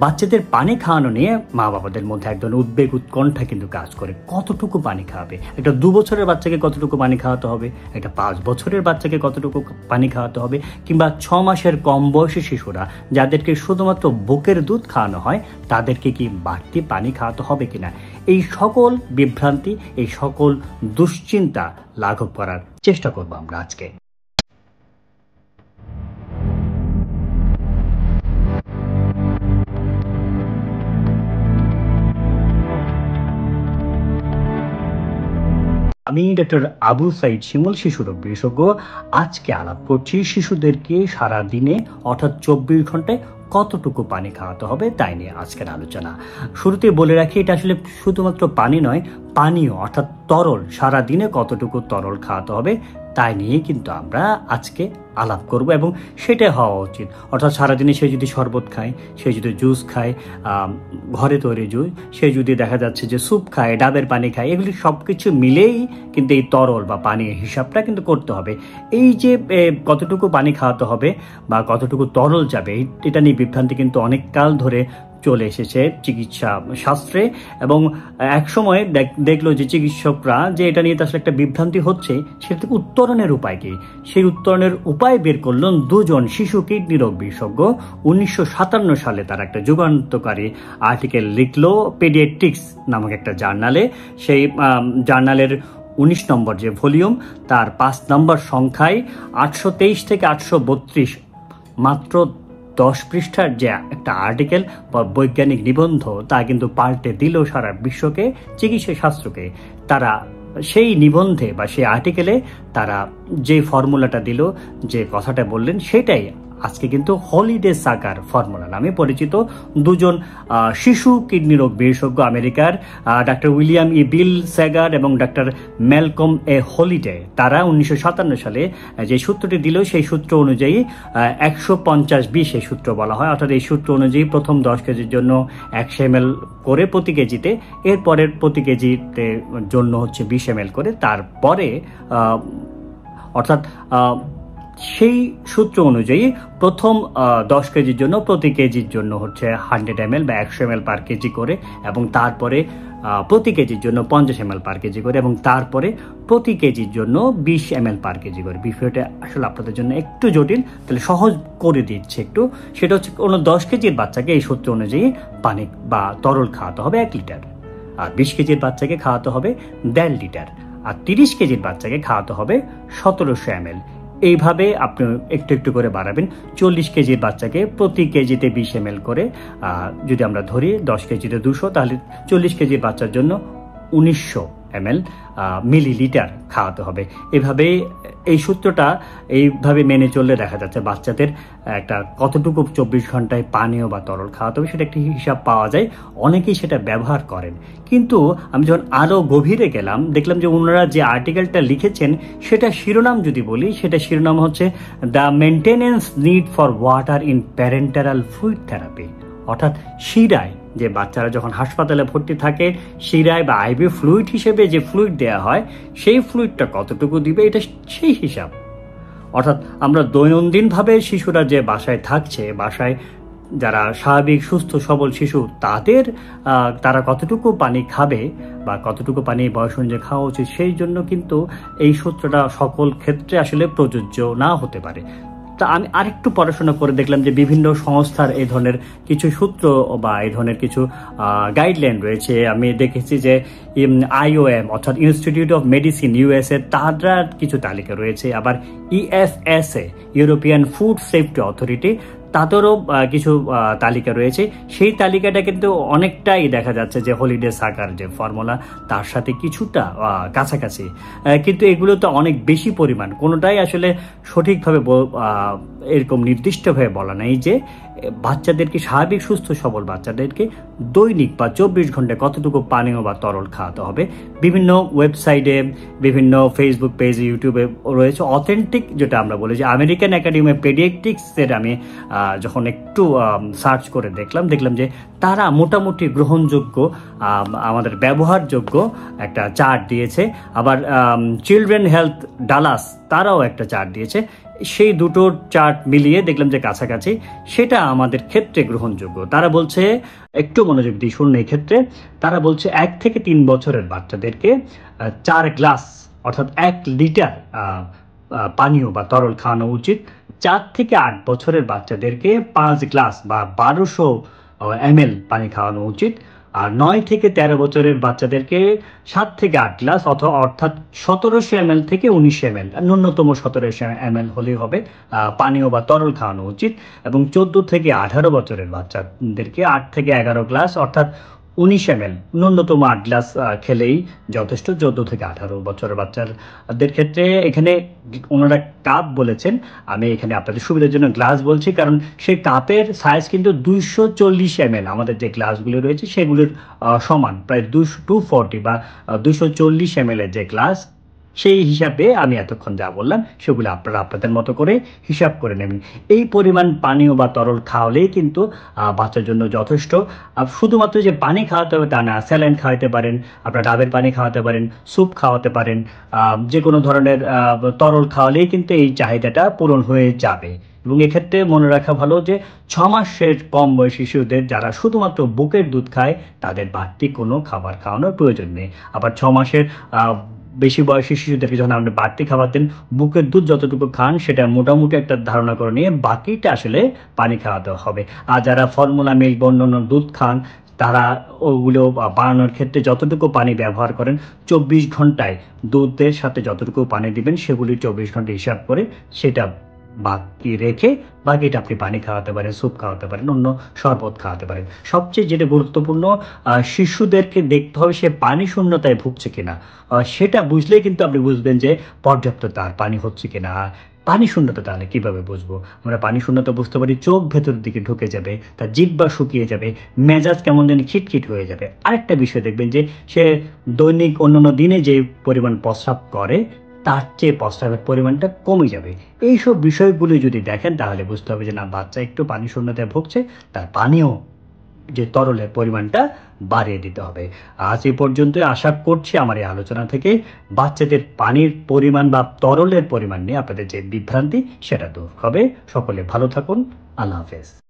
বাচ্চাদের পানি খাওয়ানো নিয়ে মা বাবাদের মধ্যে এক ধরনের উদ্বেগ উৎকণ্ঠা কিন্তু কাজ করে। কতটুকু পানি খাওয়াবে, একটা 2 বছরের বাচ্চাকে কতটুকু পানি খাওয়াতে হবে, একটা 5 বছরের বাচ্চাকে কতটুকু পানি খাওয়াতে হবে, কিংবা 6 মাসের কম বয়সী শিশুরা যাদেরকে শুধুমাত্র বুকের দুধ খাওয়ানো হয় তাদেরকে কি বাড়তি পানি খাওয়াতে হবে কিনা, এই সকল বিভ্রান্তি, এই সকল দুশ্চিন্তা লাঘব করার চেষ্টা করব আমরা আজকে। আমি ডক্টর আবু সাইদ শিমুল, শিশুরোগ বিশেষজ্ঞ। আজকে আলাপ করছি শিশুদেরকে সারা দিনে অর্থাৎ 24 ঘন্টায় কতটুকু পানি খাওয়াতে হবে তাই নিয়ে আজকের আলোচনা। শুরুতে বলে রাখি, এটা আসলে শুধুমাত্র পানি নয়, পানীয় অর্থাৎ তরল, সারা দিনে কতটুকু তরল খাওয়াতে হবে তাই নিয়ে কিন্তু আমরা আজকে আলাপ করব, এবং সেটাই হওয়া উচিত। অর্থাৎ সারাদিনে সে যদি শরবত খায়, সে যদি জুস খায়, ঘরে তৈরি জুস, সে যদি দেখা যাচ্ছে যে স্যুপ খায়, ডাবের পানি খায়, এগুলি সব কিছু মিলেই কিন্তু এই তরল বা পানির হিসাবটা কিন্তু করতে হবে। এই যে কতটুকু পানি খাওয়াতে হবে বা কতটুকু তরল যাবে, এটা নিয়ে বিভ্রান্তি কিন্তু অনেক কাল ধরে চলে এসেছে চিকিৎসা শাস্ত্রে, এবং এক সময় দেখলো যে চিকিৎসকরা যে এটা নিয়ে আসলে একটা বিভ্রান্তি হচ্ছে, সেটা থেকে উত্তরণের উপায় কি, সেই উত্তরণের উপায় বের করলেন দুজন শিশু কিডনি রোগ বিশেষজ্ঞ। 1957 সালে তারা একটা যুগান্তকারী আর্টিকেল লিখলো পেডিয়াট্রিক্স নামক একটা জার্নালে। সেই জার্নালের 19 নম্বর যে ভলিউম, তার 5 নম্বর সংখ্যায় 823 থেকে 832 মাত্র 10 পৃষ্ঠার যে একটা আর্টিকেল বা বৈজ্ঞানিক নিবন্ধ, তা কিন্তু পাল্টে দিল সারা বিশ্বকে, চিকিৎসা শাস্ত্রকে। তারা সেই নিবন্ধে বা সেই আর্টিকেলে তারা যে ফর্মুলাটা দিল, যে কথাটা বললেন, সেটাই আজকে কিন্তু হলিডে সাকার ফর্মুলা নামে পরিচিত। দুজন শিশু কিডনি রোগ বিশেষজ্ঞ আমেরিকার ডাক্তার উইলিয়াম ই বিল স্যাগার এবং ডাক্তার ম্যালকম এ হলিডে, তারা 1957 সালে যে সূত্রটি দিল, সেই সূত্র অনুযায়ী 150-20 এই সূত্র বলা হয়। অর্থাৎ এই সূত্র অনুযায়ী প্রথম 10 কেজির জন্য 100 ml করে প্রতি কেজিতে, এরপরের প্রতি কেজিতে জন্য হচ্ছে 20 ml করে, তারপরে অর্থাৎ সেই সূত্র অনুযায়ী প্রথম 10 কেজির জন্য প্রতি কেজির জন্য হচ্ছে 100 ml বা 100 ml পার কেজি করে, এবং তারপরে প্রতি কেজির জন্য 50 ml পার কেজি করে, এবং তারপরে প্রতি কেজির জন্য 20 ml পার কেজি করে। বিষয়টা আসলে আপনাদের জন্য একটু জটিল, তাহলে সহজ করে দিচ্ছে একটু। সেটা হচ্ছে কোনো 10 কেজির বাচ্চাকে এই সূত্র অনুযায়ী পানি বা তরল খাওয়াতে হবে 1 লিটার, আর 20 কেজির বাচ্চাকে খাওয়াতে হবে 1.5 লিটার, আর 30 কেজির বাচ্চাকে খাওয়াতে হবে 1700 ml। এইভাবে আপনি একটু একটু করে বাড়াবেন। 40 কেজির বাচ্চাকে প্রতি কেজিতে 20 ml করে, যদি আমরা ধরি 10 কেজিতে 200, তাহলে 40 কেজির বাচ্চার জন্য 1900 ml মিলিলিটার খাওয়াতে হবে। এভাবে এই সূত্রটা এইভাবে মেনে চললে দেখা যাচ্ছে বাচ্চাদের একটা কতটুকু 24 ঘন্টায় পানীয় বা তরল খাওয়াতে হবে, সেটা একটি হিসাব পাওয়া যায়। অনেকেই সেটা ব্যবহার করেন, কিন্তু আমি যখন আরও গভীরে গেলাম, দেখলাম যে ওনারা যে আর্টিকেলটা লিখেছেন, সেটা শিরোনাম যদি বলি, সেটা শিরোনাম হচ্ছে the maintenance need for water in parenteral fluid therapy. অর্থাৎ শিরায়, যে বাচ্চারা যখন হাসপাতালে ভর্তি থাকে, শিরায় বা আইভি ফ্লুইড হিসেবে যে ফ্লুইড দেওয়া হয়, সেই ফ্লুইডটা কতটুকু দিবে, এটা সেই হিসাব। অর্থাৎ আমরা দৈনন্দিনভাবে শিশুরা যে বাসায় থাকছে, বাসায় যারা স্বাভাবিক সুস্থ সবল শিশু, তারা কতটুকু পানি খাবে বা কতটুকু পানি বয়স অনুযায়ী খাওয়া উচিত, সেই জন্য কিন্তু এই সূত্রটা সকল ক্ষেত্রে আসলে প্রযোজ্য না হতে পারে। তা আমি আরেকটু পড়াশোনা করে দেখলাম যে বিভিন্ন সংস্থার এই ধরনের কিছু সূত্র বা এই ধরনের কিছু গাইডলাইন রয়েছে। আমি দেখেছি যে IOM অর্থাৎ ইনস্টিটিউট অফ মেডিসিন USA, তারা কিছু তালিকা রয়েছে। আবার EFSA European food safety authority, তাদেরও কিছু তালিকা রয়েছে। সেই তালিকাটা কিন্তু অনেকটাই দেখা যাচ্ছে যে হলিডে সাকার যে ফর্মুলা, তার সাথে কিছুটা কাছাকাছি, কিন্তু এগুলো তো অনেক বেশি পরিমাণ। কোনোটাই আসলে সঠিকভাবে এরকম নির্দিষ্টভাবে বলা নেই যে বাচ্চাদেরকে, স্বাভাবিক সুস্থ সবল বাচ্চাদেরকে দৈনিক বা 24 ঘন্টায় কতটুকু পানীয় বা তরল খাওয়াতে হবে। বিভিন্ন ওয়েবসাইটে, বিভিন্ন ফেসবুক পেজ, ইউটিউবে রয়েছে অথেন্টিক, যেটা আমরা বলি যে আমেরিকান একাডেমি অফ পেডিয়াট্রিক্সের আমি যখন একটু সার্চ করে দেখলাম যে তারা মোটামুটি গ্রহণযোগ্য, আমাদের ব্যবহারযোগ্য একটা চার্ট দিয়েছে। আবার চিলড্রেন হেলথ ডালাস, তারাও একটা চার্ট দিয়েছে। সেই দুটোর চার্ট মিলিয়ে দেখলাম যে কাছাকাছি, সেটা আমাদের ক্ষেত্রে গ্রহণযোগ্য। তারা বলছে, একটু মনোযোগ দিয়ে শুনুন এই ক্ষেত্রে, তারা বলছে 1 থেকে 3 বছরের বাচ্চাদেরকে 4 গ্লাস অর্থাৎ 1 লিটার পানীয় বা তরল খাওয়ানো উচিত। 4 থেকে 8 বছরের বাচ্চাদেরকে 5 গ্লাস বা 1200 ml পানি খাওয়ানো উচিত। আর 9 থেকে 13 বছরের বাচ্চাদেরকে 7 থেকে 8 গ্লাস অর্থাৎ 1700 ml থেকে 1900 ml, ন্যূনতম 1700 ml হলেই হবে, পানীয় বা তরল খাওয়ানো উচিত। এবং 14 থেকে 18 বছরের বাচ্চাদেরকে 8 থেকে 11 গ্লাস অর্থাৎ 19 ml, ন্যূনতম 8 গ্লাস খেলেই যথেষ্ট 14 থেকে 18 বছরের বাচ্চাদের ক্ষেত্রে। এখানে ওনারা কাপ বলেছেন, আমি এখানে আপনাদের সুবিধার জন্য গ্লাস বলছি, কারণ সেই কাপের সাইজ কিন্তু 240 ml, আমাদের যে গ্লাসগুলো রয়েছে সেগুলোর সমান, প্রায় 240 বা 240 ml এর যে গ্লাস, সেই হিসাবে আমি এতক্ষণ যা বললাম সেগুলো আপনারা আপনাদের মতো করে হিসাব করে নেবেন। এই পরিমাণ পানীয় বা তরল খাওয়ালেই কিন্তু বাচ্চার জন্য যথেষ্ট। শুধুমাত্র যে পানি খাওয়াতে হবে তা না, স্যালাইন খাওয়াতে পারেন, আপনারা ডাবের পানি খাওয়াতে পারেন, স্যুপ খাওয়াতে পারেন, যে কোনো ধরনের তরল খাওয়ালেই কিন্তু এই চাহিদাটা পূরণ হয়ে যাবে। এবং এক্ষেত্রে মনে রাখা ভালো যে 6 মাসের কম বয়সী শিশুদের যারা শুধুমাত্র বুকের দুধ খায় তাদের বাড়তি কোনো খাবার খাওয়ানোর প্রয়োজন নেই। আবার 6 মাসের বেশি বয়সী শিশুদেরকে যখন আপনি বাড়তি খাবার দেন, বুকের দুধ যতটুকু খান সেটা মোটামুটি একটা ধারণা করে নিয়ে বাকিটা আসলে পানি খাওয়াতে হবে। আর যারা ফর্মুলা মিল্ক বা অন্যান্য দুধ খান তারা ওগুলো বানানোর ক্ষেত্রে যতটুকু পানি ব্যবহার করেন, 24 ঘন্টায় দুধের সাথে যতটুকু পানি দিবেন সেগুলি 24 ঘন্টা হিসাব করে সেটা বাকি রেখে বাকিটা আপনি পানি খাওয়াতে পারেন, স্যুপ খাওয়াতে পারেন, অন্য শরবত খাওয়াতে পারেন। সবচেয়ে যেটা গুরুত্বপূর্ণ, শিশুদেরকে দেখতে হবে সে পানি শূন্যতায় ভুগছে কিনা। সেটা বুঝলেই কিন্তু আপনি বুঝবেন যে পর্যাপ্ত তার পানি হচ্ছে কিনা। পানি শূন্যতা তাহলে কিভাবে বুঝবো? আমরা পানি শূন্যতা বুঝতে পারি, চোখ ভেতরের দিকে ঢুকে যাবে, তার জিহ্বা শুকিয়ে যাবে, মেজাজ কেমন যেন খিটখিট হয়ে যাবে। আরেকটা বিষয় দেখবেন যে সে দৈনিক অন্যান্য দিনে যে পরিমাণ প্রস্রাব করে তার চেয়ে প্রস্রাবের পরিমাণটা কমে যাবে। এইসব বিষয়গুলি যদি দেখেন তাহলে বুঝতে হবে যে না, বাচ্চা একটু পানি শূন্যতায় ভুগছে, তার পানীয় যে তরলের পরিমাণটা বাড়িয়ে দিতে হবে। আজ এই পর্যন্তই। আশা করছি আমার এই আলোচনা থেকে বাচ্চাদের পানির পরিমাণ বা তরলের পরিমাণ নিয়ে আপনাদের যে বিভ্রান্তি সেটা দূর হবে। সকলে ভালো থাকুন। আল্লাহ হাফেজ।